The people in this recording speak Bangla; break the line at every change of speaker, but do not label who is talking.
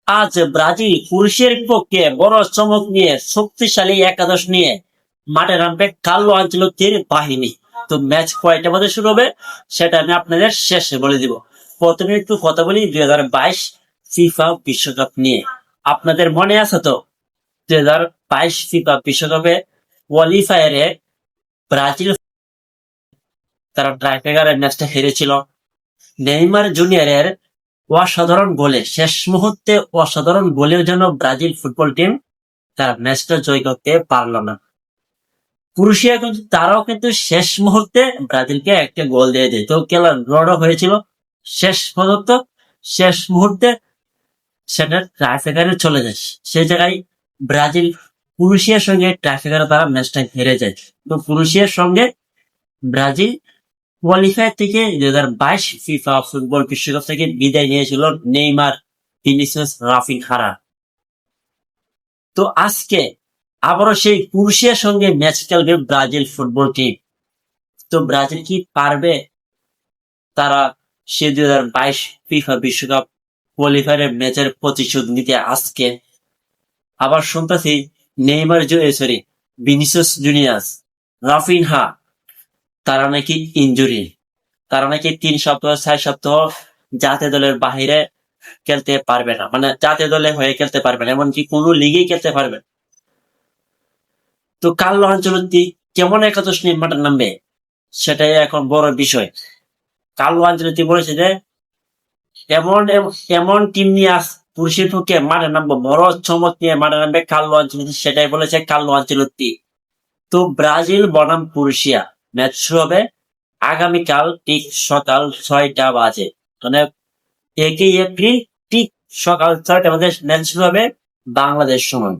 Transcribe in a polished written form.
আজ ব্রাজিল পুরুষের বিপক্ষে বড় চমক নিয়ে শক্তিশালী একাদশ নিয়ে মাঠে নামবে কার্লো আনচেলত্তির বাহিনী। তো ম্যাচ কয়টা বাজে শুরু হবে সেটা আমি আপনাদের শেষে বলে দিব। প্রথমে একটু কথা বলি 2022 ফিফা বিশ্বকাপ নিয়ে। আপনাদের মনে আছে তো 2022 ফিফা বিশ্বকাপে কোয়ালিফায়ারে ব্রাজিল তারা ট্রাইব্রেকারের ম্যাচটা হেরেছিল। নেইমার জুনিয়রের অসাধারণ গোলে, শেষ মুহূর্তে অসাধারণ গোলের জন্য ব্রাজিল ফুটবল টিম তার ম্যাচটা জয় করতে পারলো না। ক্রোয়েশিয়া কিন্তু তারাও কিন্তু শেষ মুহূর্তে ব্রাজিলকে একটা গোল দিয়ে দেয়। তো খেলা ড্র হয়েছিল, শেষ পর্যন্ত শেষ মুহূর্তে সেটা ট্রাইব্রেকারে চলে যায়। সেই জায়গায় ব্রাজিল ক্রোয়েশিয়ার সঙ্গে ট্রাইব্রেকারে তারা ম্যাচটা হেরে যায়। তো ক্রোয়েশিয়ার সঙ্গে ব্রাজিল কোয়ালিফায়ার থেকে 2022 ফিফা ফুটবল বিশ্বকাপ থেকে বিদায় নিয়েছিল নেইমার, ভিনিসিয়াস, রাফিনহারা। তো আজকে আবারও সেই ক্রোয়েশিয়ার সঙ্গে ম্যাচ খেলবে ব্রাজিল ফুটবল টিম। তো ব্রাজিল কি পারবে তারা সে 2022 ফিফা বিশ্বকাপ কোয়ালিফায়ারের ম্যাচের প্রতিশোধ নিতে? আজকে আবার শুনতেছি Neymar sorry Vinicius junior, Raphinha তারা নাকি ইনজুরি, তারা নাকি 3 সপ্তাহ 4 সপ্তাহ জাতীয় দলের বাহিরে খেলতে পারবে না, মানে জাতীয় দলে হয়ে খেলতে পারবে না, এমনকি কোনো লিগেই খেলতে পারবে না। তো কার্লো আনচেলত্তি কেমন একাদশ নিয়ে মাঠে নামবে সেটাই এখন বড় বিষয়। কার্লো আনচেলত্তি বলেছে যে এমন এমন টিম নিয়ে পুরুষের পক্ষে মাঠে নামবো, বড় চমক নিয়ে মাঠে নামবে কার্লো আনচেলত্তি, সেটাই বলেছে কার্লো আনচেলত্তি। তো ব্রাজিল বনাম ক্রোয়েশিয়া ম্যাচ শুরু হবে আগামীকাল ঠিক সকাল 6টা বাজে, মানে 1 এপ্রিল ঠিক সকাল 6টা বাজে ম্যাচ শুরু হবে বাংলাদেশ সময়।